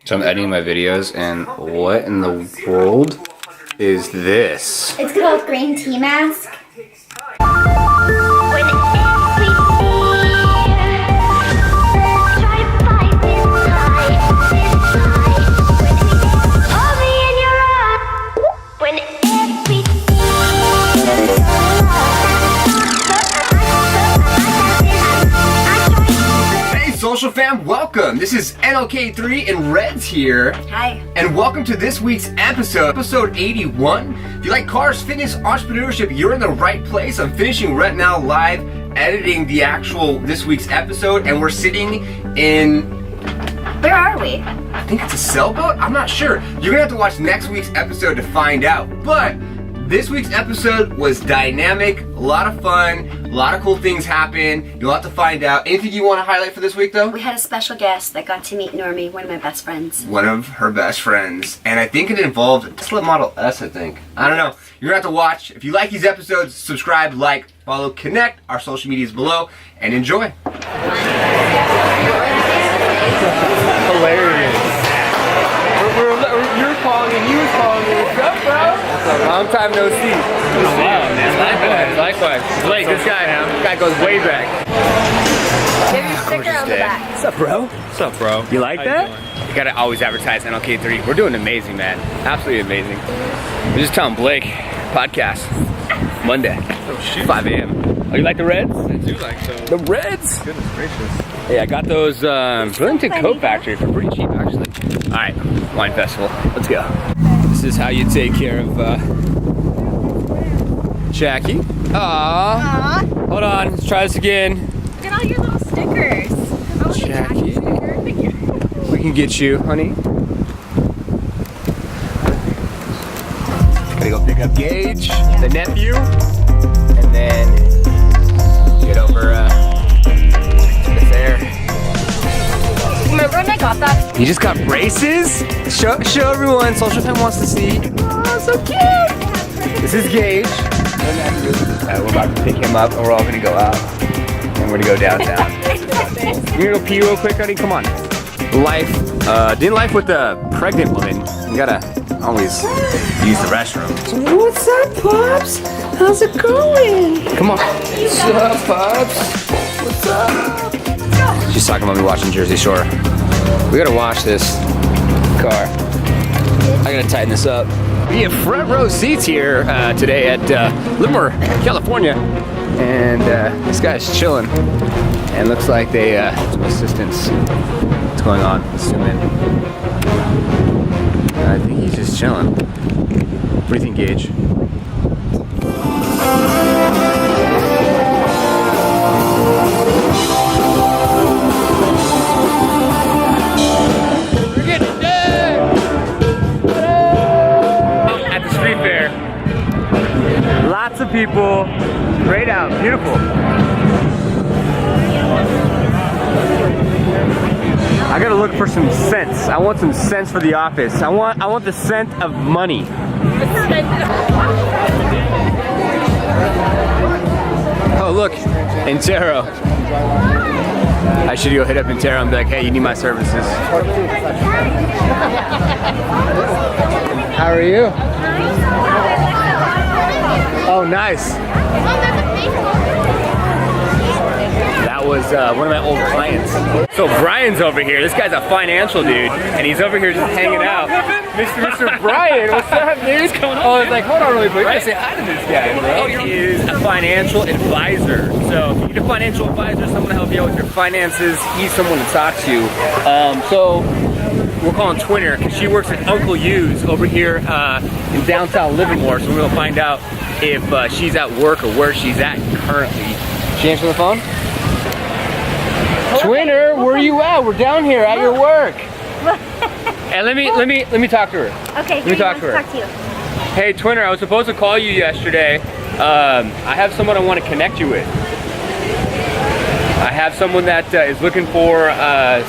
So I'm editing my videos, and what in the world is this? It's called green tea mask. Social fam, welcome! This is NLKIII and Red's here. Hi. And welcome to this week's episode 81. If you like cars, fitness, entrepreneurship, you're in the right place. I'm finishing right now live editing this week's episode, and we're sitting in... Where are we? I think it's a sailboat? I'm not sure. You're gonna have to watch next week's episode to find out. But this week's episode was dynamic, a lot of fun, a lot of cool things happened. You'll have to find out. Anything you want to highlight for this week, though? We had a special guest that got to meet Normie, one of my best friends. One of her best friends. And I think it involved a Tesla Model S, I think. I don't know. You're going to have to watch. If you like these episodes, subscribe, like, follow, connect. Our social media is below. And enjoy. Hilarious. You're calling and he was calling me. What's up, bro? Long time no see. Likewise. Blake, this guy goes way back. Give your sticker on the back. What's up, bro? What's up, bro? You like that? You gotta always advertise NLKIII. We're doing amazing, man. Absolutely amazing. We're just telling Blake, podcast, Monday, 5 a.m. Oh, you like the Reds? I do like those. The Reds? Goodness gracious. Hey, I got those Burlington Coat Factory for pretty cheap, actually. All right, wine festival. Let's go. This is how you take care of Jackie. Aww. Hold on, let's try this again. Look at all your little stickers. Oh, Jackie. We can get you, honey. Gotta go pick up Gage, the nephew, and then get over to the fair. Remember when I got that? He just got braces? Show everyone, Social Time wants to see. Oh, so cute! This is Gage. We're about to pick him up and we're all gonna go out. And we're gonna go downtown. You're gonna go pee real quick, honey? Come on. Doing life with a pregnant woman. You gotta always use the restroom. What's up, Pops? How's it going? Come on. What's up, Pops? What's up? She's talking about me watching Jersey Shore. We gotta wash this car. I gotta tighten this up. We have front row seats here today at Livermore, California. And this guy's chilling. And looks like they some assistance. What's going on? Zoom in. I think he's just chilling. What do you think, Gage? We're getting dead! At the street fair. Lots of people. Great out. Beautiful. I gotta look for some scents. I want some scents for the office. I want the scent of money. Oh look, Intero. I should go hit up Intero and be like, hey, you need my services. How are you? Oh, nice. That was one of my old clients. So Brian's over here. This guy's a financial dude, and he's over here just hanging out. Mr. Brian, what's up, dude? What's going on? Oh, I was like, hold on really quick. I say hi to this guy, bro. He is a financial advisor. So if you need a financial advisor, someone to help you out with your finances, he's someone to talk to. So we're calling Twinner because she works at Uncle U's over here in downtown Livermore. So we're gonna find out if she's at work or where she's at currently. She answer the phone? Twinner, where are you at? We're down here at your work. And let me talk to her. Okay, let me talk to her. Talk to you. Hey, Twinner, I was supposed to call you yesterday. I have someone I want to connect you with. I have someone that is looking for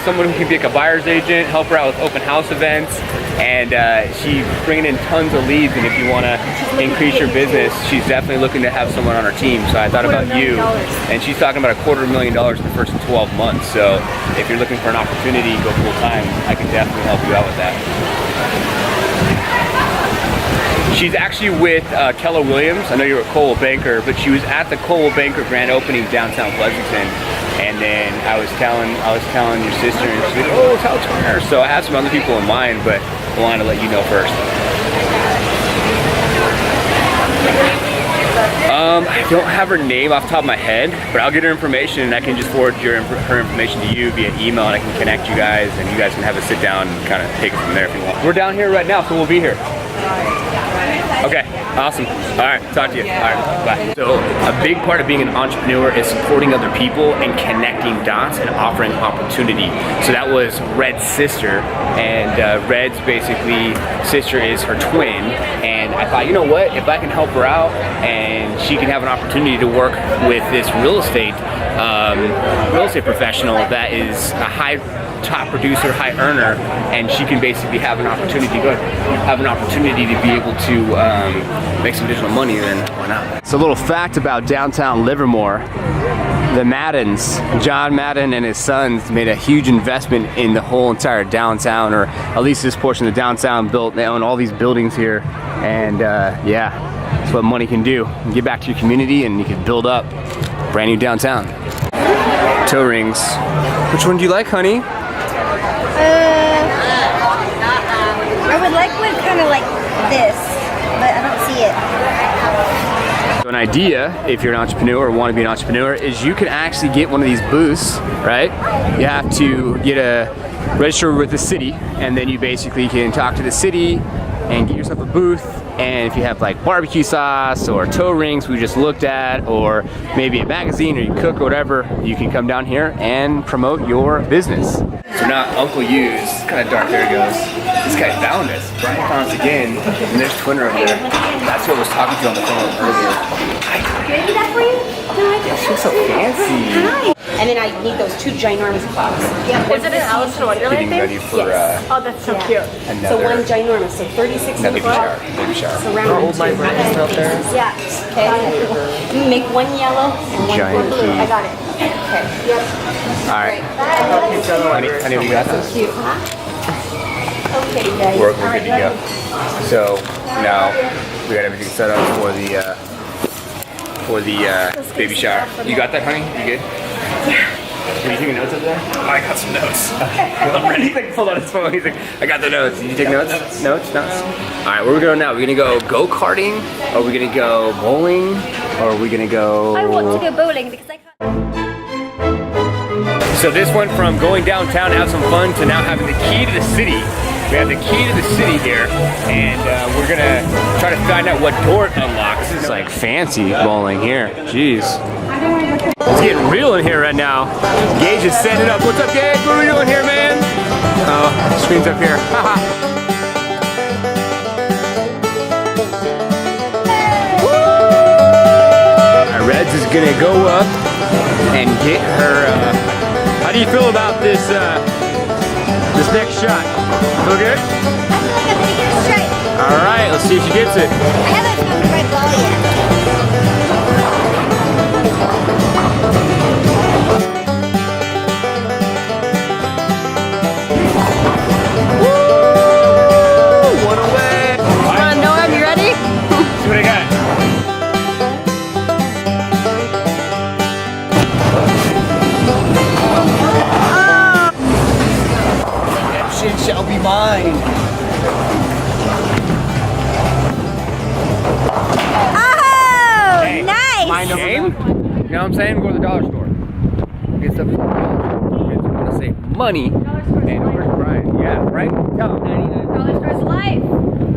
someone who can be like a buyer's agent, help her out with open house events, and she's bringing in tons of leads. And if you want to increase your business, she's definitely looking to have someone on her team. So I thought about you, and she's talking about $250,000 in the first 12 months. So if you're looking for an opportunity, go full time, I can definitely help you out with that. She's actually with Keller Williams. I know you're a Coldwell Banker, but she was at the Coldwell Banker grand opening downtown Pleasanton. And then I was telling your sister, and she's like, oh, tell Turner. So I have some other people in mind, but I wanted to let you know first. I don't have her name off the top of my head, but I'll get her information and I can just forward her information to you via email, and I can connect you guys, and you guys can have a sit down and kind of take it from there if you want. We're down here right now, so we'll be here. Okay, awesome. All right, talk to you. All right, bye. So a big part of being an entrepreneur is supporting other people and connecting dots and offering opportunity. So that was Red's sister, and Red's basically sister is her twin. And I thought, you know what, if I can help her out and she can have an opportunity to work with this real estate professional that is a top producer, high earner, and she can basically have an opportunity to be able to make some additional money, then why not? So a little fact about downtown Livermore. The Maddens, John Madden and his sons, made a huge investment in the whole entire downtown, or at least this portion of the downtown built. They own all these buildings here, and yeah, that's what money can do. You can get back to your community and you can build up brand new downtown. Toe rings. Which one do you like, honey? I would like one kind of like this, but I don't see it. So an idea, if you're an entrepreneur or want to be an entrepreneur, is you can actually get one of these booths, right? You have to register with the city, and then you basically can talk to the city and get yourself a booth. And if you have like barbecue sauce or toe rings we just looked at, or maybe a magazine, or you cook or whatever, you can come down here and promote your business. So now Uncle U's, it's kind of dark, there he goes. This guy found us. Brian found us again, and there's Twinner over there. That's who I was talking to on the phone earlier. Can I do that for you? She looks so fancy. Hi. And then I need those 2 ginormous clocks. Yeah, was it an Alice in Wonderland Getting thing? ready for Oh, that's so cute. So one ginormous, so 36 in the baby shower. Baby shower. So round my brand's out there. Yeah. Okay. Make one yellow and one Giant blue. key. I got it. Okay. Yep. All right. Honey, we got this? Cute, huh? Okay, guys. We're good to go. So now we got everything set up for the baby shower. You got that, honey? You good? Yeah. Are you taking notes up there? I got some notes. I'm ready. He's like, pulled out his phone. He's like, I got the notes. Did you take notes? Notes? All right, where are we going now? We're gonna go go-karting? Or are we gonna go bowling? Or are we gonna go... I want to go bowling because I can't. So this went from going downtown to have some fun to now having the key to the city. We have the key to the city here, and we're gonna try to find out what door it unlocks. This is like fancy bowling here. Jeez. It's getting real in here right now. Gage is setting it up. What's up, Gage? What are we doing here, man? Oh, screen's up here. Reds is gonna go up and get her. How do you feel about this next shot? Feel good? I feel like I'm gonna get it straight. All right, let's see if she gets it. I haven't found the right ball yet. Woo! One away. Come on, Noam, you ready? See what I got. Redemption shall be mine. Oh, Hey, nice. Game? You know what I'm saying? Go to the dollar store. Get stuff from the dollar store. Kids are gonna save money. And where's Brian? Yeah, right? Tell him. Dollar Store's life.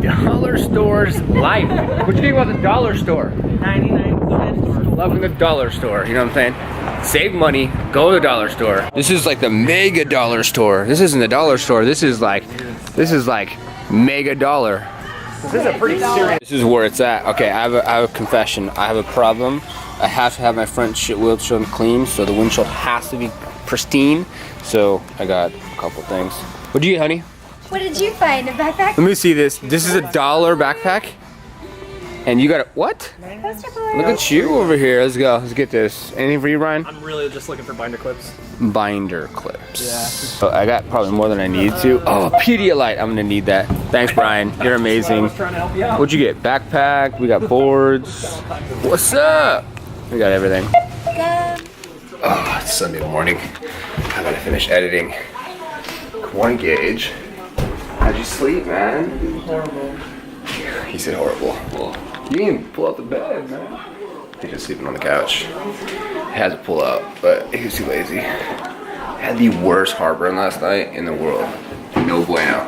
Dollar store's life. What you think about the dollar store? 99 cents. Loving the dollar store, you know what I'm saying? Save money, go to the dollar store. This is like the mega dollar store. This isn't the dollar store, this is like mega dollar. This is a pretty serious. This is where it's at. Okay, I have a confession. I have a problem I have to have my front windshield clean, so the windshield has to be pristine. So I got a couple things. What'd you get, honey? What did you find? A backpack? Let me see this. This is $1 backpack. And you got a, what? Poster board. Look at you over here. Let's go. Let's get this. Anything for you, Brian? I'm really just looking for binder clips. Binder clips. Yeah. So I got probably more than I need to. Oh, Pedialyte. I'm gonna need that. Thanks, Brian. You're amazing. I was trying to help you out. What'd you get? Backpack. We got boards. What's up? We got everything. Oh, it's Sunday morning. I gotta finish editing. Come on, Gage. How'd you sleep, man? Horrible. He said horrible. Well, you didn't even pull out the bed, man. He's just sleeping on the couch. He has to pull out, but he was too lazy. Had the worst heartburn last night in the world. No bueno.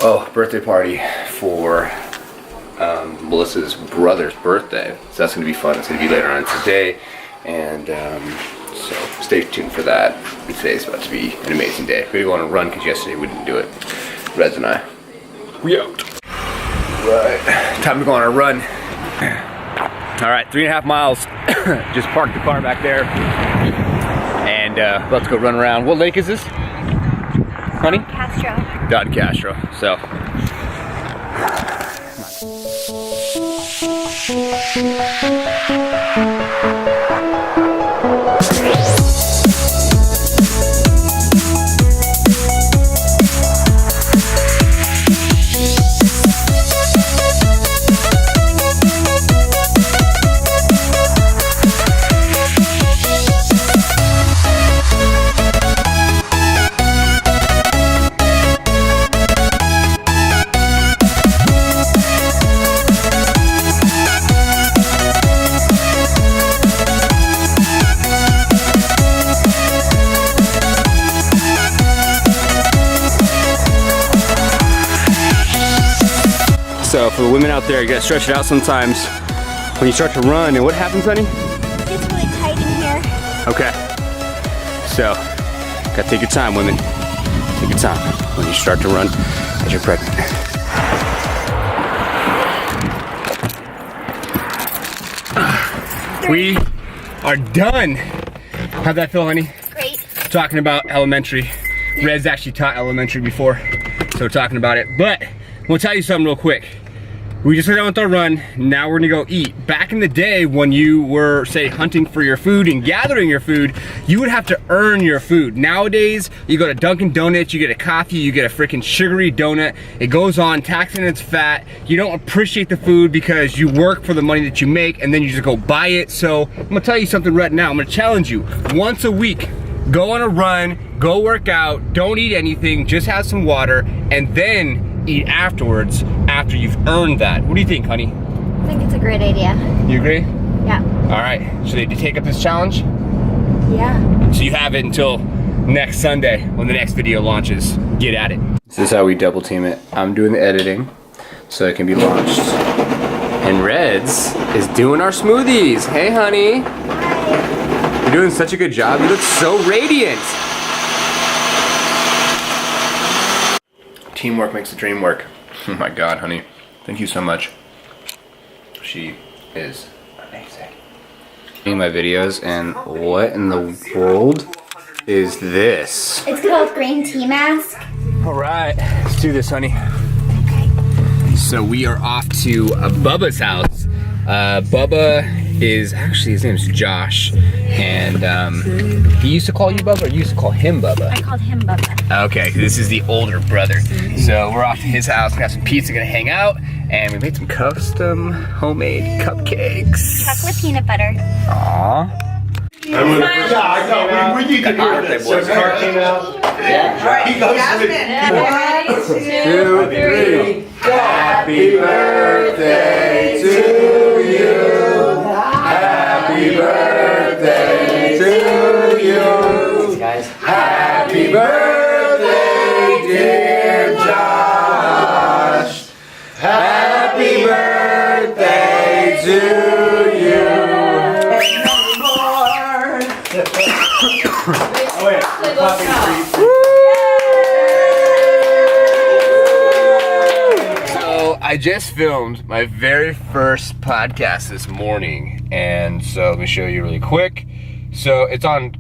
Oh, birthday party for Melissa's brother's birthday. So that's gonna be fun. It's gonna be later on today. And so stay tuned for that. Today's about to be an amazing day. We're gonna go on a run because yesterday we didn't do it. Reds and I. We out. Right, time to go on a run. All right, 3.5 miles. Just parked the car back there. And let's go run around. What lake is this? Honey? Castro. Don Castro, so. So for the women out there, you gotta stretch it out sometimes when you start to run. And what happens, honey? It gets really tight in here. Okay. So, gotta take your time, women. Take your time when you start to run as you're pregnant. We are done. How'd that feel, honey? Great. Talking about elementary. Red's actually taught elementary before, so we're talking about it. But we'll tell you something real quick. We just got done with our run. Now we're gonna go eat. Back in the day when you were, say, hunting for your food and gathering your food, you would have to earn your food. Nowadays, you go to Dunkin' Donuts, you get a coffee, you get a freaking sugary donut. It goes on, taxing its fat. You don't appreciate the food because you work for the money that you make and then you just go buy it. So I'm gonna tell you something right now. I'm gonna challenge you. Once a week, go on a run, go work out, don't eat anything, just have some water, and then eat afterwards after you've earned that. What do you think, honey? I think it's a great idea. You agree? Yeah. All right, should they take up this challenge? Yeah. So you have it until next Sunday when the next video launches. Get at it. This is how we double team it. I'm doing the editing so it can be launched. And Reds is doing our smoothies. Hey, honey. Hi. You're doing such a good job. You look so radiant. Teamwork makes the dream work. Oh my God, honey. Thank you so much. She is amazing. In my videos, and what in the world is this? It's called green tea mask. All right, let's do this, honey. So we are off to Bubba's house. Bubba is, actually his name is Josh, and he used to call you Bubba, or you used to call him Bubba? I called him Bubba. Okay, this is the older brother. So we're off to his house, we got some pizza, gonna hang out, and we made some custom homemade cupcakes. Chocolate peanut butter. Aww. Yeah, I know. We need to hear this. So the car came out. Yeah. He goes to the 1, 2, 3. Happy birthday to you. Happy birthday to you. Happy birthday, dear Josh. Happy birthday to you. Oh, wait. We're clapping for you. So I just filmed my very first podcast this morning, And so let me show you really quick. So it's on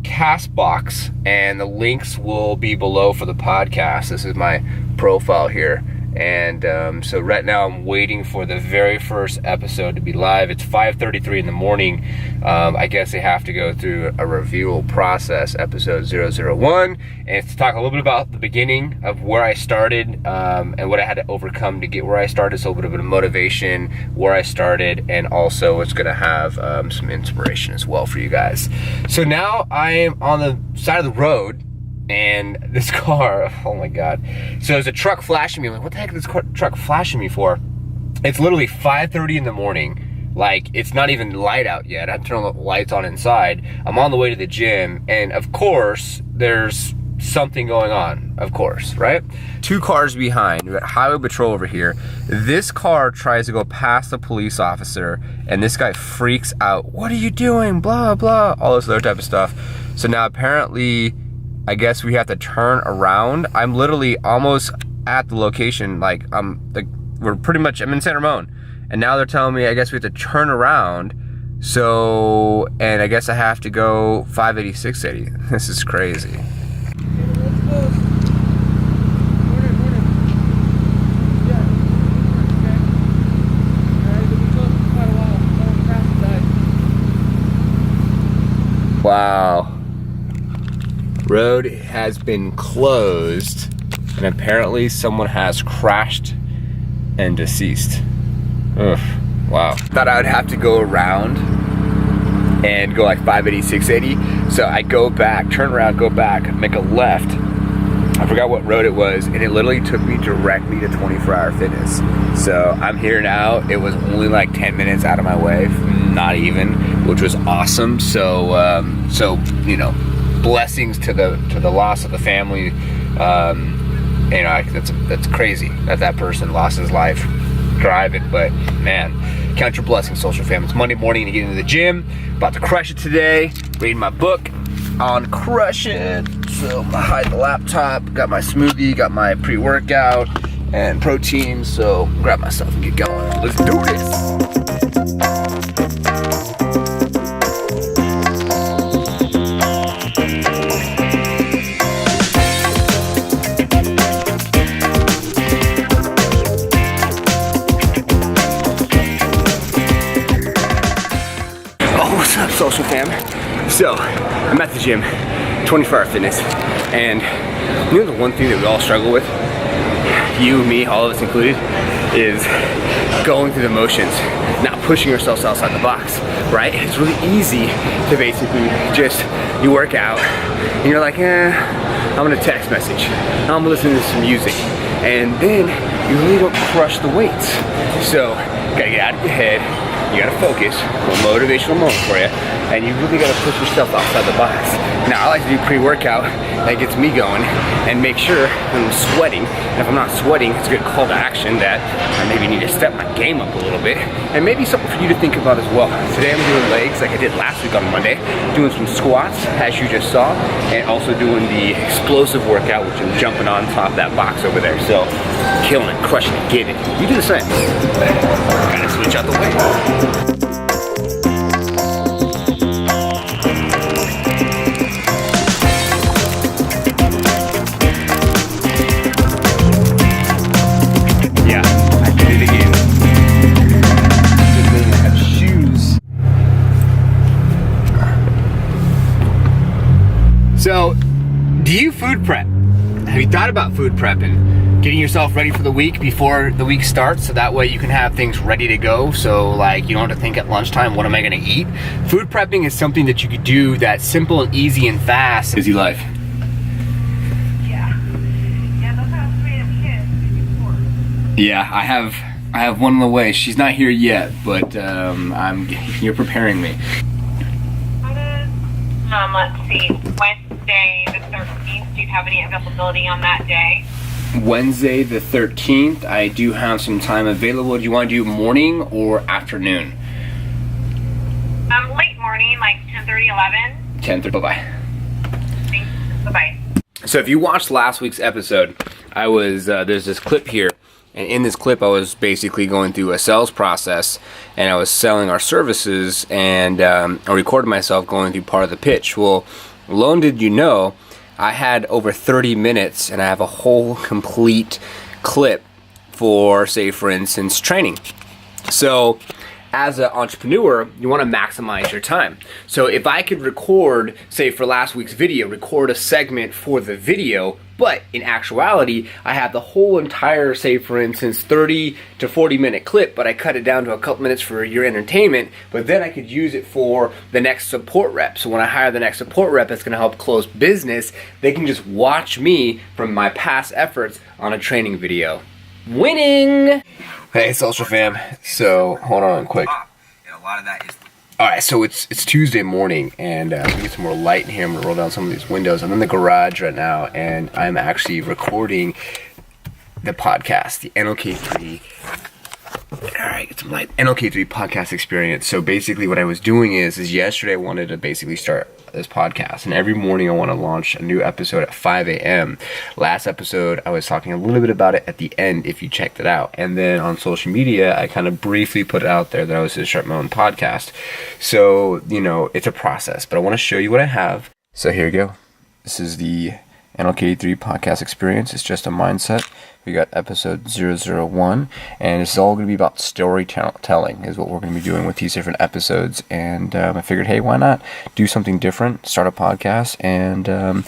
Castbox, and the links will be below for the podcast. This is my profile here. And so right now I'm waiting for the very first episode to be live. It's 5:33 in the morning. I guess they have to go through a review process, episode 001. And it's to talk a little bit about the beginning of where I started and what I had to overcome to get where I started. So a little bit of motivation, where I started, and also it's going to have some inspiration as well for you guys. So now I am on the side of the road. And this car, oh my God. So there's a truck flashing me. I'm like, what the heck is this truck flashing me for? It's literally 5:30 in the morning. Like, it's not even light out yet. I have to turn the lights on inside. I'm on the way to the gym. And of course, there's something going on, of course, right? 2 cars behind. We got highway patrol over here. This car tries to go past the police officer, and this guy freaks out. What are you doing? Blah, blah, all this other type of stuff. So now apparently, I guess we have to turn around. I'm literally almost at the location. Like, we're pretty much, I'm in San Ramon. And now they're telling me, I guess we have to turn around. So, and I guess I have to go 580, 680. This is crazy. Wow. Road has been closed, and apparently someone has crashed and deceased. Ugh, wow. Thought I would have to go around and go like 580, 680. So I go back, turn around, go back, make a left. I forgot what road it was, and it literally took me directly to 24-hour fitness. So I'm here now. It was only like 10 minutes out of my way, not even, which was awesome. So, you know, blessings to the loss of the family. You know, that's crazy that person lost his life driving, but man, count your blessings, social fam. It's Monday morning to get into the gym. About to crush it today. Reading my book on crushing. So I'm gonna hide the laptop. Got my smoothie, got my pre-workout and protein. So grab myself and get going. Let's do this. What's up, social fam? So, I'm at the gym, 24-hour fitness, and you know the one thing that we all struggle with, you, me, all of us included, is going through the motions, not pushing ourselves outside the box, right? It's really easy to basically just, you work out, and you're like, I'm gonna text message, I'm gonna listen to some music, and then you really don't crush the weights. So, you gotta get out of your head, you gotta focus, a little motivational moment for you, and you really gotta push yourself outside the box. Now, I like to do pre-workout, that gets me going, and make sure I'm sweating, and if I'm not sweating, it's a good call to action that I maybe need to step my game up a little bit, and maybe something for you to think about as well. Today I'm doing legs like I did last week on Monday, doing some squats, as you just saw, and also doing the explosive workout, which I'm jumping on top of that box over there. So, killing it, crushing it, get it. You do the same. Gotta switch out the way. Yeah, I did it again. Good thing I have shoes. So, do you food prep? Have you thought about food prepping? Getting yourself ready for the week before the week starts, so that way you can have things ready to go. So like, you don't have to think at lunchtime, what am I gonna eat? Food prepping is something that you could do that's simple and easy and fast. Busy life. Yeah, that's how it's made of kids before. Yeah, I have one on the way. She's not here yet, but you're preparing me. Let's see, Wednesday the 13th, do you have any availability on that day? Wednesday the 13th, I do have some time available. Do you want to do morning or afternoon? Late morning, like 10:30, 11. 10:30, bye-bye. Thanks, bye-bye. So if you watched last week's episode, I was, there's this clip here, And in this clip, I was basically going through a sales process, and I was selling our services, and I recorded myself going through part of the pitch. Well, lo and did you know, I had over 30 minutes, and I have a whole complete clip for, say, for instance, training. So as an entrepreneur, you want to maximize your time. So if I could record, say for last week's video, record a segment for the video, but in actuality, I have the whole entire, say for instance, 30 to 40 minute clip, but I cut it down to a couple minutes for your entertainment, but then I could use it for the next support rep. So when I hire the next support rep that's gonna help close business, they can just watch me from my past efforts on a training video. Winning! Hey, social fam. So, hold on quick. A lot of that is... Alright, so it's Tuesday morning, and we get some more light in here. I'm gonna roll down some of these windows. I'm in the garage right now, and I'm actually recording the podcast, the NLKIII. Alright, get some light. NLKIII podcast experience. So basically what I was doing is yesterday I wanted to basically start this podcast, and every morning I want to launch a new episode at 5 a.m. Last episode I was talking a little bit about it at the end if you checked it out, and then on social media I kind of briefly put it out there that I was going to start my own podcast. So, you know, it's a process, but I want to show you what I have. So here we go. This is the NLKIII podcast experience. It's just a mindset. We got episode 001, and it's all going to be about storytelling is what we're going to be doing with these different episodes. And I figured, hey, why not do something different, start a podcast, and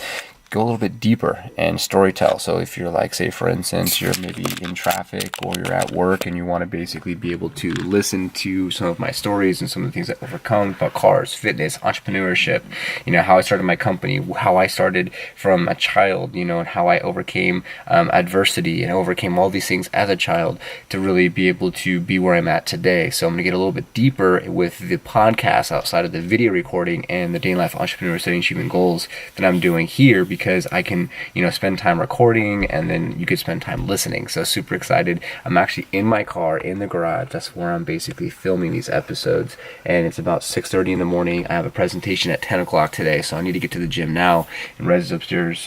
go a little bit deeper and storytell. So if you're like, say for instance, you're maybe in traffic or you're at work and you want to basically be able to listen to some of my stories and some of the things that I've overcome about cars, fitness, entrepreneurship, you know, how I started my company, how I started from a child, you know, and how I overcame adversity and overcame all these things as a child to really be able to be where I'm at today. So I'm going to get a little bit deeper with the podcast outside of the video recording and the day in life entrepreneur setting achievement goals that I'm doing here, because I can, you know, spend time recording and then you could spend time listening. So super excited. I'm actually in my car in the garage. That's where I'm basically filming these episodes, and it's about 6:30 in the morning. I have a presentation at 10 o'clock today, so I need to get to the gym now, and Red's upstairs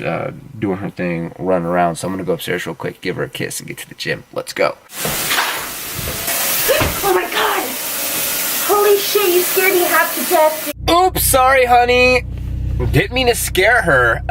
doing her thing, running around. So I'm gonna go upstairs real quick, give her a kiss, and get to the gym. Let's go. Oh my god! Holy shit, you scared me half to death. Oops, sorry honey. Didn't mean to scare her.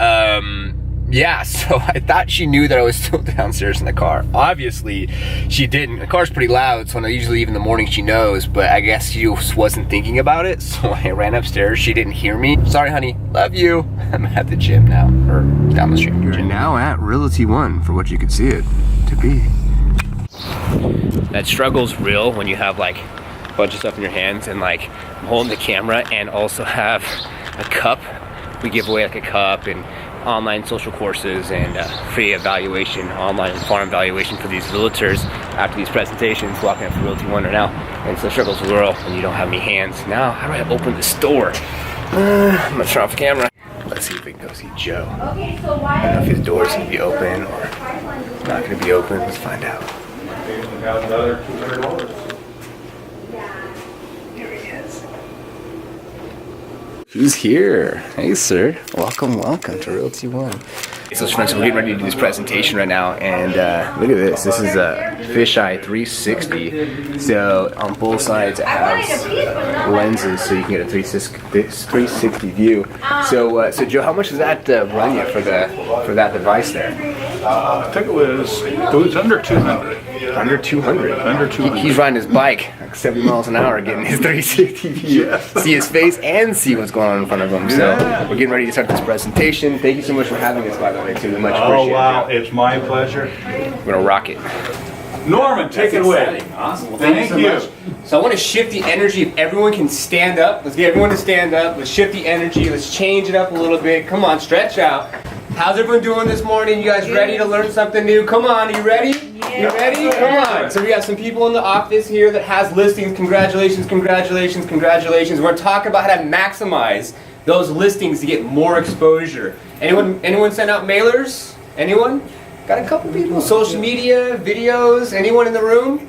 Yeah, so I thought she knew that I was still downstairs in the car. Obviously, she didn't. The car's pretty loud, so when I usually leave in the morning, she knows, but I guess she wasn't thinking about it, so I ran upstairs. She didn't hear me. Sorry, honey. Love you. I'm at the gym now, or down the street. You're now at NLKIII for what you could see it to be. That struggle's real when you have like a bunch of stuff in your hands and like holding the camera and also have a cup. We give away like a cup and online social courses and free evaluation, online farm evaluation for these realtors after these presentations, walking up to NLKIII right now. And so struggles real when you don't have any hands. Now, how do I open this door? I'm gonna turn off the camera. Let's see if we can go see Joe. Okay, so why? I don't know if his door's gonna be open or not gonna be open. Let's find out. Here he is. Who's here? Hey, sir. Welcome to NLKIII. So friends, we're getting ready to do this presentation right now, and look at this. This is a fisheye 360. So on both sides it has lenses, so you can get a 360 view. So Joe, how much does that run you for that device there? I think it was under 200. Under 200. Under 200. He's riding his bike like 70 miles an hour, getting his 360 view. Yeah. See his face and see what's going on in front of him. So we're getting ready to start this presentation. Thank you so much for having us, by the way, too. We much appreciate it. Oh wow, it's my pleasure. We're gonna rock it. Norman, take it away. Awesome. Well, Thank you. Much. So I want to shift the energy. If everyone can stand up, let's get everyone to stand up. Let's shift the energy. Let's change it up a little bit. Come on, stretch out. How's everyone doing this morning? You guys ready to learn something new? Come on, are you ready? You ready? Come on. So we got some people in the office here that has listings. Congratulations, congratulations, congratulations. We're going to talk about how to maximize those listings to get more exposure. Anyone send out mailers? Anyone? Got a couple people. Social media, videos. Anyone in the room?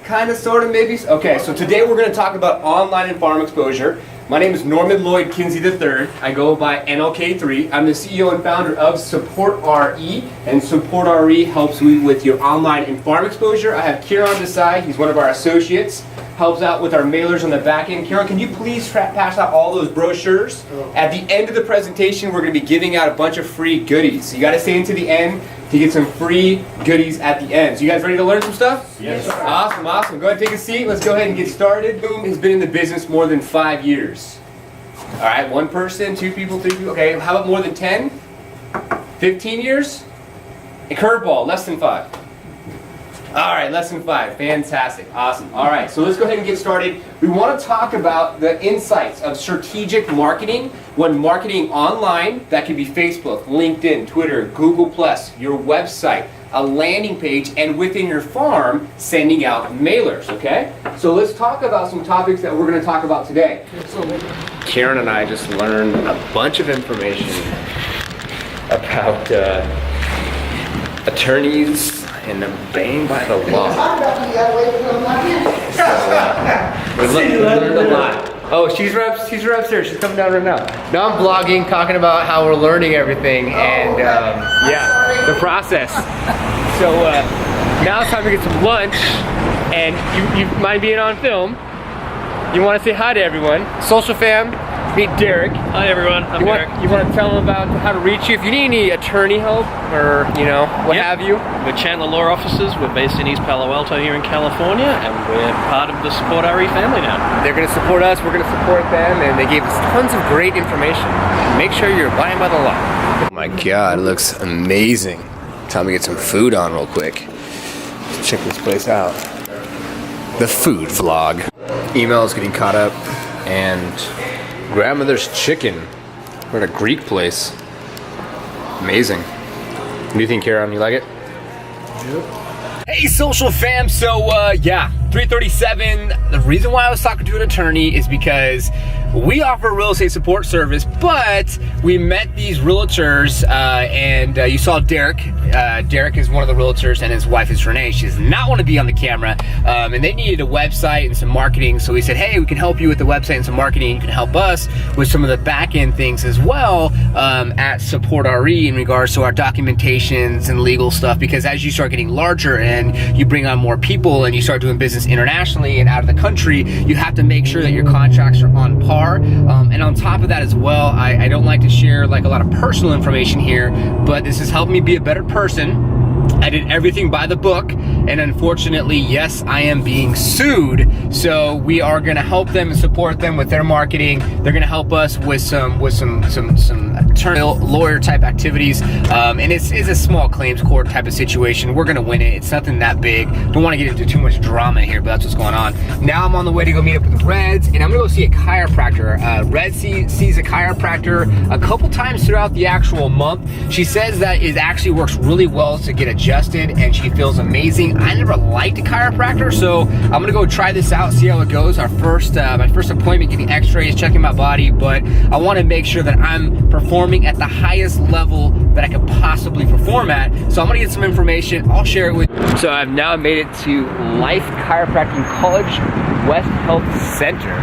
Kind of, sort of, maybe. Okay, so today we're going to talk about online and farm exposure. My name is Norman Lloyd Kinsey III. I go by NLKIII. I'm the CEO and founder of Support RE, and Support RE helps you with your online and farm exposure. I have Kieran on the side. He's one of our associates. Helps out with our mailers on the back end. Kieran, can you please pass out all those brochures? At the end of the presentation, we're going to be giving out a bunch of free goodies. So you got to stay into the end to get some free goodies at the end. So you guys ready to learn some stuff? Yes. Awesome, awesome. Go ahead and take a seat. Let's go ahead and get started. Boom has been in the business more than 5 years. All right, 1 person, 2 people, 3 people. Okay, how about more than 10? 15 years? A curveball, less than 5. All right, less than 5. Fantastic. Awesome. All right, so let's go ahead and get started. We want to talk about the insights of strategic marketing when marketing online. That could be Facebook, LinkedIn, Twitter, Google+, your website, a landing page, and within your farm, sending out mailers, okay? So let's talk about some topics that we're going to talk about today. Karen and I just learned a bunch of information about attorneys and obeying by the law. We learned a lot. Oh, she's right upstairs. She's coming down right now. Now I'm vlogging, talking about how we're learning everything and yeah, the process. So now it's time to get some lunch, and you mind being on film. You want to say hi to everyone. Social fam, meet Derek. Hi everyone, I'm Derek. You want to tell them about how to reach you if you need any attorney help or what have you. We're Chandler Law Offices. We're based in East Palo Alto here in California, and we're part of the Support RE family now. They're going to support us, we're going to support them, and they gave us tons of great information. Make sure you're abiding by the law. Oh my God, it looks amazing. Time to get some food on real quick. Let's check this place out. The food vlog. Email's getting caught up, and grandmother's chicken. We're at a Greek place. Amazing. What do you think, Karen? You like it? Yep. Hey, social fam. So, yeah, 337. The reason why I was talking to an attorney is because we offer a real estate support service, but we met these realtors, and you saw Derek. Derek is one of the realtors, and his wife is Renee. She does not want to be on the camera, and they needed a website and some marketing. So we said, hey, we can help you with the website and some marketing. You can help us with some of the back end things as well at Support RE in regards to our documentations and legal stuff. Because as you start getting larger and you bring on more people and you start doing business internationally and out of the country, you have to make sure that your contracts are on par. And on top of that as well, I don't like to share like a lot of personal information here, but this has helped me be a better person. I did everything by the book, and unfortunately, yes, I am being sued. So we are going to help them and support them with their marketing. They're going to help us with some attorney lawyer type activities, and it's a small claims court type of situation. We're going to win it. It's nothing that big. Don't want to get into too much drama here, but that's what's going on. Now I'm on the way to go meet up with Reds, and I'm going to go see a chiropractor. Red sees a chiropractor a couple times throughout the actual month. She says that it actually works really well to get adjusted, and she feels amazing. I never liked a chiropractor, so I'm gonna go try this out, see how it goes. Our my first appointment, getting x-rays, checking my body, but I want to make sure that I'm performing at the highest level that I could possibly perform at. So I'm gonna get some information, I'll share it with you. So I've now made it to Life Chiropractic College West Health Center.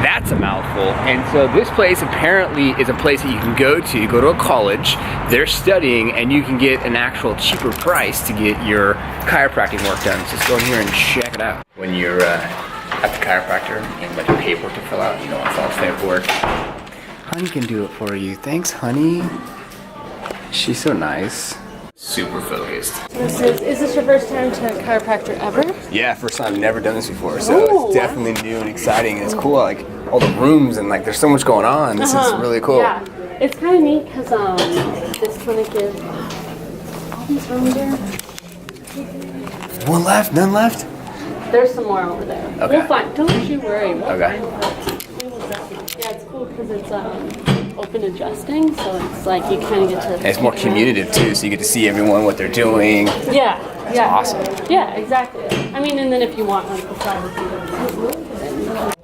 That's a mouthful. And so this place apparently is a place that you can go to a college, they're studying, and you can get an actual cheaper price to get your chiropractic work done. So let's go in here and check it out. When you're at the chiropractor and a bunch of paperwork to fill out, you don't want to fall asleep for it. Honey can do it for you. Thanks, honey. She's so nice. Super focused. Is this your first time to a chiropractor ever? Yeah, first time. Never done this before, so it's definitely new and exciting, and it's cool. Like all the rooms and like there's so much going on. This is really cool. Yeah, it's kind of neat because this clinic is all these rooms there. One left, none left. There's some more over there. Okay. We'll find. Don't you worry. We'll Okay. find. Yeah, it's cool because it's open adjusting, so it's like you kind of get to. And it's more communicative too, so you get to see everyone what they're doing. Yeah. That's awesome. Yeah, exactly. I mean, and then if you want like the privacy.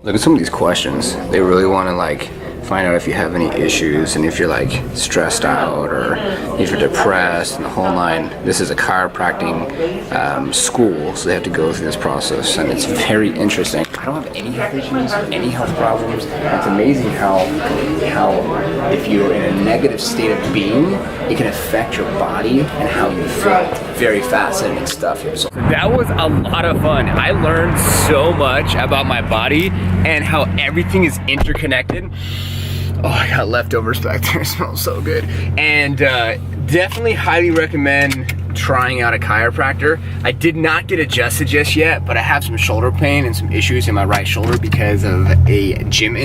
Look at some of these questions. They really want to like find out if you have any issues and if you're like stressed out or if you're depressed and the whole nine. This is a chiropractic school, so they have to go through this process, and it's very interesting. I don't have any health issues, any health problems. It's amazing how if you're in a negative state of being, it can affect your body and how you feel. Very fascinating stuff here. So that was a lot of fun. I learned so much about my body and how everything is interconnected. Oh, I got leftovers back there. It smells so good. And definitely highly recommend trying out a chiropractor. I did not get adjusted just yet, but I have some shoulder pain and some issues in my right shoulder because of a gym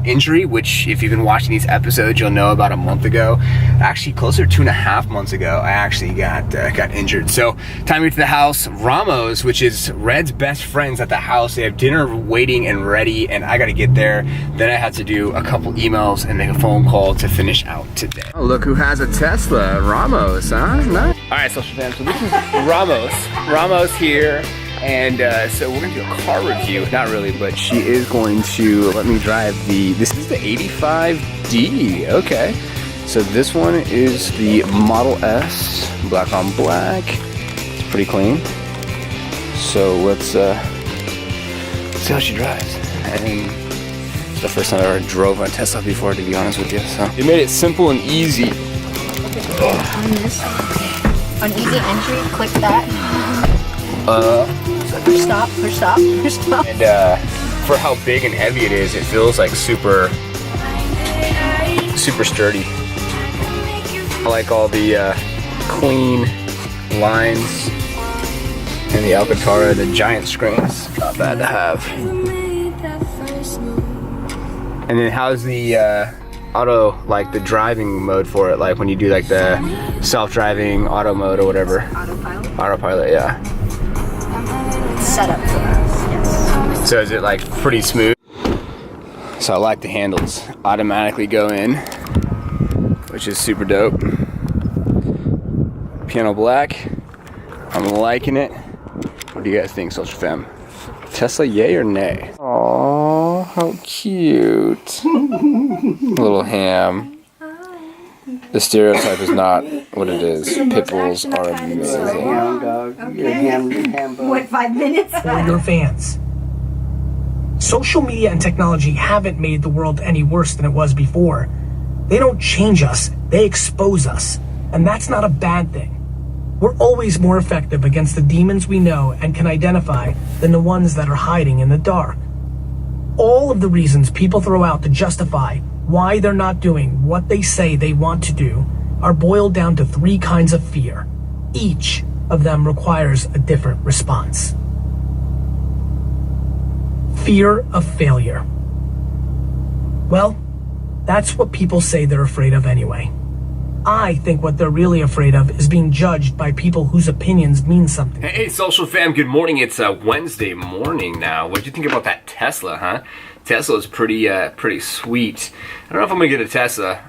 injury, which if you've been watching these episodes, you'll know about a month ago. Actually, closer to 2.5 months ago, I actually got injured. So time to the house. Ramos, which is Red's best friends at the house, they have dinner waiting and ready, and I gotta get there. Then I had to do a couple emails and make a phone call to finish out today. Oh, look who has a Tesla. Ramos, huh? Nice. All right, social fam, so this is Ramos here, and so we're gonna do a car review. Not really, but she is going to let me drive this is the 85D, okay. So this one is the Model S, black on black. It's pretty clean. So let's see how she drives. And it's the first time I ever drove a Tesla before, to be honest with you. So they made it simple and easy. On this, on easy entry, click that. Push stop, push stop, push stop. And for how big and heavy it is, it feels like super sturdy. I like all the clean lines and the Alcantara, the giant screens. Not bad to have. And then how's the auto, like the driving mode for it, like when you do like the self-driving auto mode or whatever? Autopilot, yeah. It's set up for us, yes. So is it like pretty smooth? So I like the handles automatically go in, which is super dope. Piano black, I'm liking it. What do you guys think, social fam? Tesla, yay or nay? Aww, how cute. Little ham. The stereotype is not what it is. Pit bulls are amazing. What, 5 minutes? For your fans. Social media and technology haven't made the world any worse than it was before. They don't change us, they expose us. And that's not a bad thing. We're always more effective against the demons we know and can identify than the ones that are hiding in the dark. All of the reasons people throw out to justify why they're not doing what they say they want to do are boiled down to 3 kinds of fear. Each of them requires a different response. Fear of failure. Well, that's what people say they're afraid of anyway. I think what they're really afraid of is being judged by people whose opinions mean something. Hey, social fam, good morning. It's Wednesday morning now. What'd you think about that Tesla, huh? Tesla is pretty sweet. I don't know if I'm gonna get a Tesla.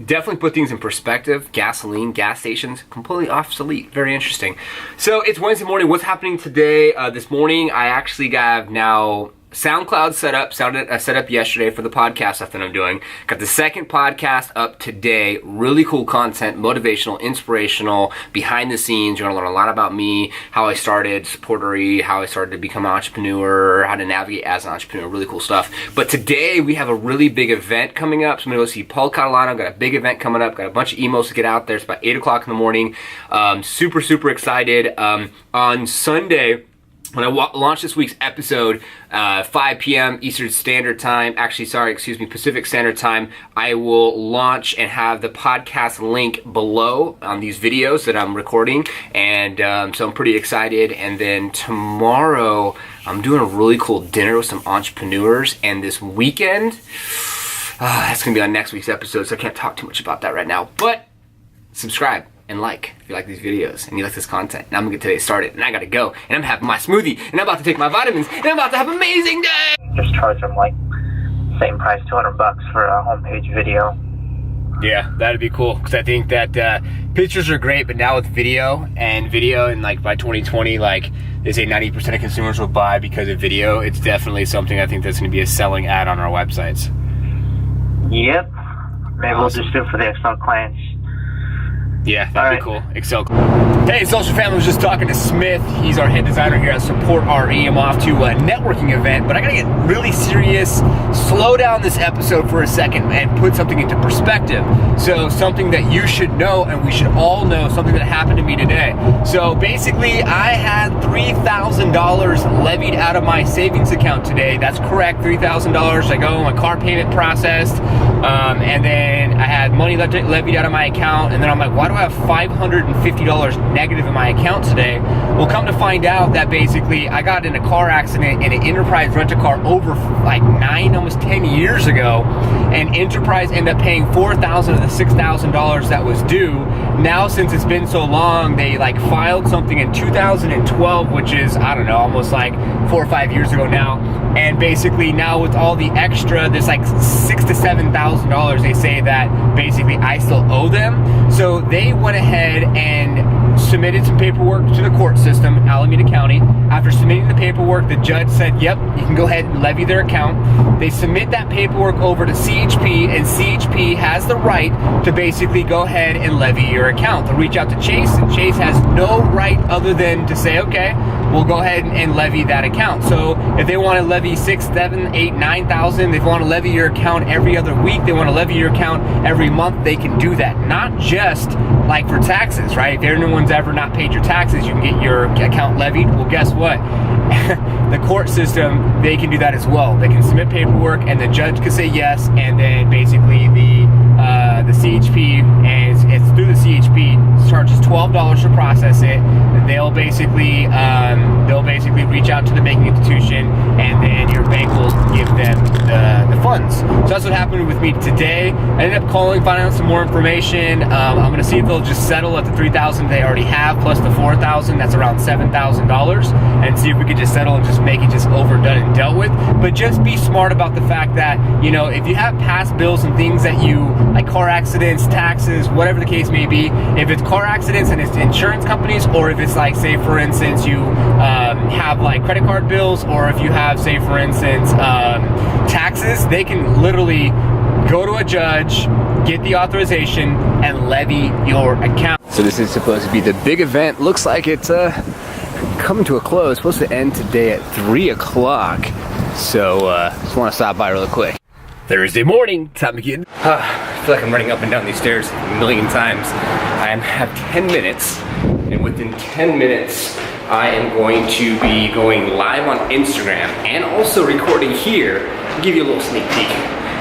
Definitely put things in perspective. Gasoline, gas stations, completely obsolete. Very interesting. So it's Wednesday morning. What's happening today? This morning, I actually got now SoundCloud set up. I set up yesterday for the podcast stuff that I'm doing. Got the second podcast up today. Really cool content, motivational, inspirational, behind the scenes. You're gonna learn a lot about me, how I started supportery, how I started to become an entrepreneur, how to navigate as an entrepreneur. Really cool stuff. But today we have a really big event coming up. So I'm gonna go see Paul Catalano. Got a big event coming up. Got a bunch of emails to get out there. It's about 8 o'clock in the morning. Super excited. On Sunday, when I launch this week's episode, 5 p.m. Eastern Standard Time, Pacific Standard Time, I will launch and have the podcast link below on these videos that I'm recording. And so I'm pretty excited. And then tomorrow, I'm doing a really cool dinner with some entrepreneurs. And this weekend, that's going to be on next week's episode, so I can't talk too much about that right now. But subscribe and like if you like these videos and you like this content. Now I'm gonna get today started, and I gotta go, and I'm having my smoothie, and I'm about to take my vitamins, and I'm about to have an amazing day. Just charge them like same price, $200 for a homepage video. Yeah, that'd be cool, because I think that pictures are great, but now with video and like by 2020, like they say 90% of consumers will buy because of video, it's definitely something I think that's going to be a selling ad on our websites. Yep. Maybe we'll just do it for the Excel clients. Yeah, that'd be cool. Excel. Hey, Social Family, was just talking to Smith. He's our head designer here at Support RE. I'm off to a networking event, but I gotta get really serious, slow down this episode for a second and put something into perspective. So something that you should know, and we should all know, something that happened to me today. So basically, I had $3,000 levied out of my savings account today. That's correct, $3,000. I go, my car payment processed, and then I had money levied out of my account, and then I'm like, why do I have $550 negative in my account today? Well, come to find out that basically I got in a car accident in an Enterprise rent-a-car over like 9, almost 10 years ago, and Enterprise ended up paying $4,000 of the $6,000 that was due. Now, since it's been so long, they like filed something in 2012, which is, I don't know, almost like 4 or 5 years ago now. And basically now with all the extra, there's like $6,000 to $7,000 they say that basically I still owe them. So they went ahead and submitted some paperwork to the court system in Alameda County. After submitting the paperwork, the judge said, yep, you can go ahead and levy their account. They submit that paperwork over to CHP, and CHP has the right to basically go ahead and levy your account. They'll reach out to Chase, and Chase has no right other than to say, okay, we'll go ahead and levy that account. So if they want to levy 6, 7, 8, 9,000, if they want to levy your account every other week, they want to levy your account every month, they can do that. Not just like for taxes, right? If anyone's ever not paid your taxes, you can get your account levied. Well, guess what? The court system, they can do that as well. They can submit paperwork, and the judge can say yes, and then basically the CHP, and it's through the CHP, charges $12 to process it. They'll basically reach out to the banking institution, and then your bank will give them the funds. So that's what happened with me today. I ended up calling, finding out some more information. I'm gonna see if they'll just settle at the $3,000 they already have plus the $4,000. That's around $7,000, and see if we could just settle and just make it just overdone and dealt with. But just be smart about the fact that, you know, if you have past bills and things that you, like car accidents, taxes, whatever the case may be, if it's car accidents and it's insurance companies, or if it's like, say for instance, you have like credit card bills, or if you have, say for instance, taxes, they can literally go to a judge, get the authorization, and levy your account. So this is supposed to be the big event. Looks like it's coming to a close. Supposed to end today at 3 o'clock. So just want to stop by real quick. Thursday morning, time to get. I feel like I'm running up and down these stairs a million times. I have 10 minutes, and within 10 minutes, I am going to be going live on Instagram and also recording here. I'll give you a little sneak peek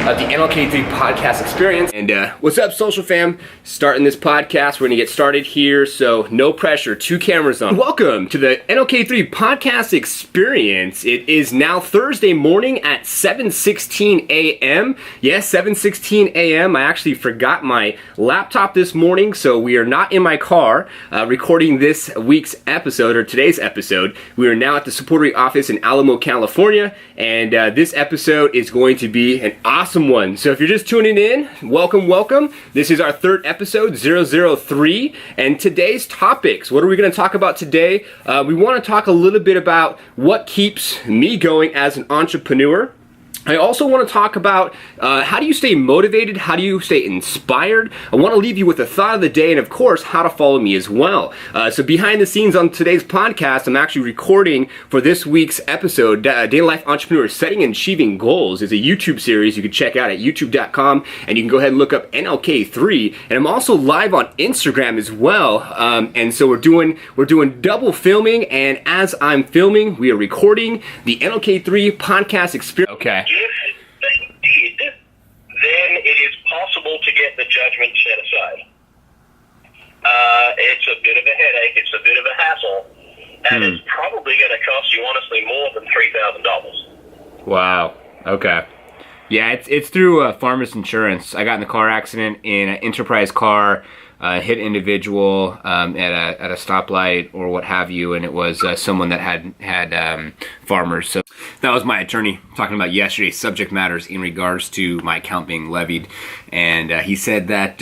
of the NLKIII podcast experience. And what's up, social fam? Starting this podcast, we're gonna get started here, so no pressure, 2 cameras on. Welcome to the NLKIII podcast experience. It is now Thursday morning at 7:16 a.m. Yes, 7:16 a.m. I actually forgot my laptop this morning, so we are not in my car recording this week's episode, or today's episode. We are now at the Support RE office in Alamo, California, and this episode is going to be an awesome one. So if you're just tuning in, welcome, welcome. This is our 3rd episode, 003, and today's topics. What are we going to talk about today? We want to talk a little bit about what keeps me going as an entrepreneur. I also want to talk about how do you stay motivated, how do you stay inspired. I want to leave you with a thought of the day, and of course, how to follow me as well. So behind the scenes on today's podcast, I'm actually recording for this week's episode, Daily Life Entrepreneur Setting and Achieving Goals. Is a YouTube series you can check out at youtube.com, and you can go ahead and look up NLKIII. And I'm also live on Instagram as well. And so we're doing double filming, and as I'm filming, we are recording the NLKIII podcast experience. Okay. If they did, then it is possible to get the judgment set aside. It's a bit of a headache. It's a bit of a hassle. And it's probably going to cost you, honestly, more than $3,000. Wow. Okay. Yeah, it's through Farmers Insurance. I got in a car accident in an Enterprise car hit an individual at a stoplight or what have you, and it was someone that had farmers. So that was my attorney talking about yesterday's subject matters in regards to my account being levied, and he said that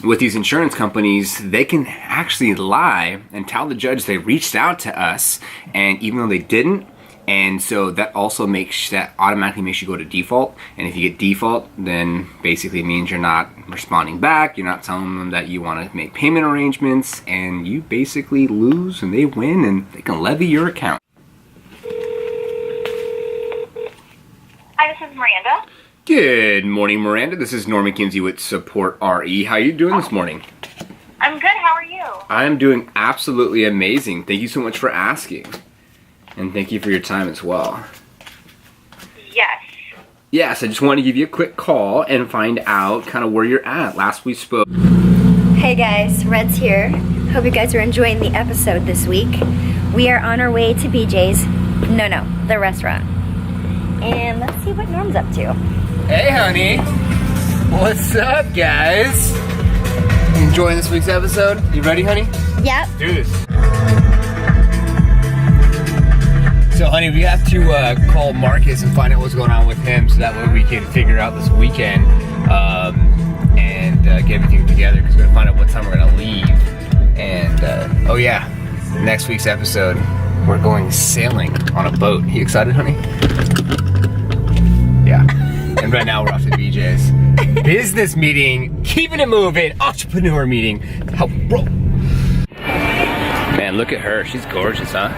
with these insurance companies, they can actually lie and tell the judge they reached out to us, and even though they didn't. And so that also automatically makes you go to default. And if you get default, then basically means you're not responding back. You're not telling them that you want to make payment arrangements, and you basically lose and they win and they can levy your account. Hi, this is Miranda. Good morning, Miranda. This is Norman Kinsey with Support RE. How are you doing this morning? I'm good. How are you? I'm doing absolutely amazing. Thank you so much for asking. And thank you for your time as well. Yes. Yes, I just wanted to give you a quick call and find out kind of where you're at. Last we spoke. Hey guys, Red's here. Hope you guys are enjoying the episode this week. We are on our way to BJ's. No, the restaurant. And let's see what Norm's up to. Hey, honey. What's up, guys? Enjoying this week's episode? You ready, honey? Yep. Let's do this. So, honey, we have to call Marcus and find out what's going on with him so that way we can figure out this weekend and get everything together, because we're going to find out what time we're going to leave. And, oh yeah, next week's episode, we're going sailing on a boat. You excited, honey? Yeah. And right now we're off to BJ's. Business meeting, keeping it moving, entrepreneur meeting. Help, bro. Man, look at her. She's gorgeous, huh?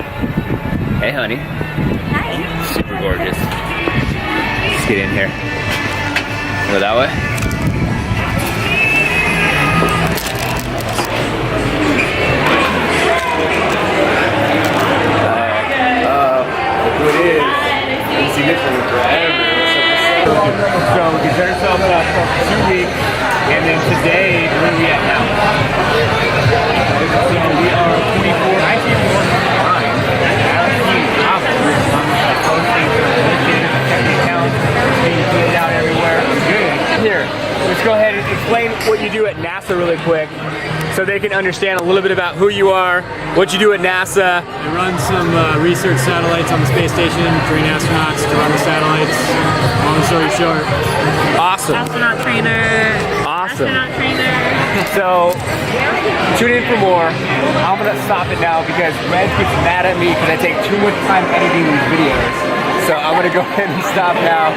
Hey, honey. Hi. Super gorgeous. Let's get in here. Go that way. Look who it is. Haven't seen this one in forever. So we set ourselves up for 2 weeks, and then today, where are we at now? So we are 19 more behind. Here, let's go ahead and explain what you do at NASA really quick so they can understand a little bit about who you are, what you do at NASA. I run some research satellites on the space station, train astronauts to run the satellites. Long story short. Awesome. Astronaut trainer. Awesome. Astronaut trainer. So, tune in for more. I'm gonna stop it now because Red gets mad at me because I take too much time editing these videos. So I'm gonna go ahead and stop now.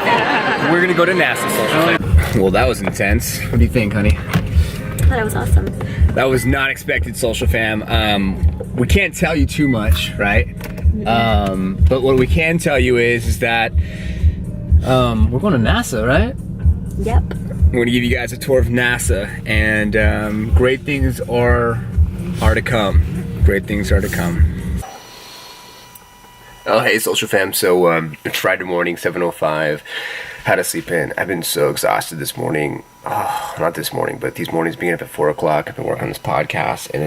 We're gonna go to NASA Social. Well, that was intense. What do you think, honey? I thought it was awesome. That was not expected, Social Fam. We can't tell you too much, right? But what we can tell you is that we're going to NASA, right? Yep. I'm going to give you guys a tour of NASA, and great things are to come. Great things are to come. Oh, hey, Social Fam. So it's Friday morning, 7:05. Had to sleep in. I've been so exhausted this morning. Oh, not this morning, but these mornings being up at 4 o'clock. I've been working on this podcast, and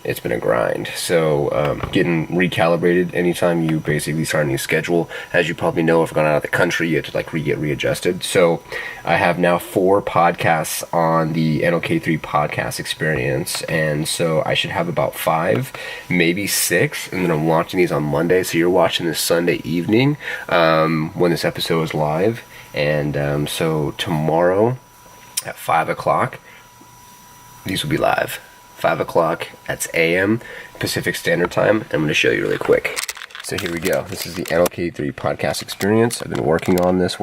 it's been a grind. So getting recalibrated anytime you basically start a new schedule. As you probably know, if I've gone out of the country, you have to get readjusted. So I have now 4 podcasts on the NLKIII podcast experience, and so I should have about 5, maybe 6, and then I'm launching these on Monday. So you're watching this Sunday evening when this episode is live, and so tomorrow at 5 o'clock, these will be live. 5 o'clock, that's AM, Pacific Standard Time. I'm going to show you really quick. So here we go. This is the NLKIII podcast experience. I've been working on this.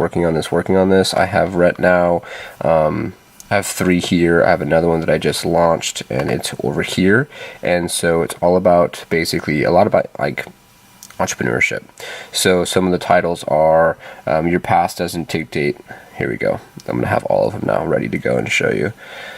I have right now, I have 3 here. I have another one that I just launched, and it's over here. And so it's all about, basically, a lot about, like, entrepreneurship. So some of the titles are Your Past Doesn't Dictate. Here we go. I'm going to have all of them now ready to go and show you.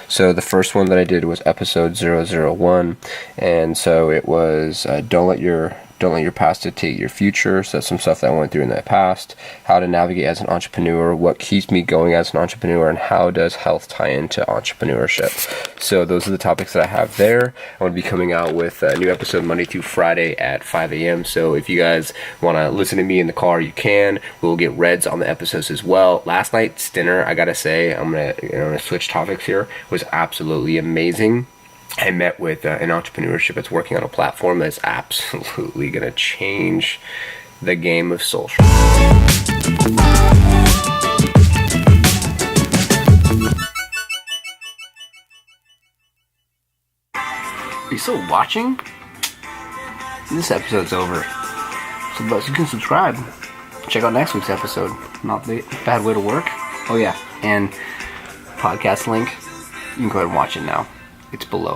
So the first one that I did was episode 001, and so it was Don't Let Your don't let your past dictate your future. So that's some stuff that I went through in the past. How to navigate as an entrepreneur, what keeps me going as an entrepreneur, and how does health tie into entrepreneurship. So those are the topics that I have there. I'm going to be coming out with a new episode Monday through Friday at 5 a.m. So if you guys want to listen to me in the car, you can. We'll get Reds on the episodes as well. Last night's dinner, I gotta say, I'm gonna switch topics here, was absolutely amazing. I met with an entrepreneurship that's working on a platform that's absolutely going to change the game of social. Are you still watching? This episode's over. So you can subscribe. Check out next week's episode. Not the bad way to work. Oh yeah, and podcast link. You can go ahead and watch it now. It's below.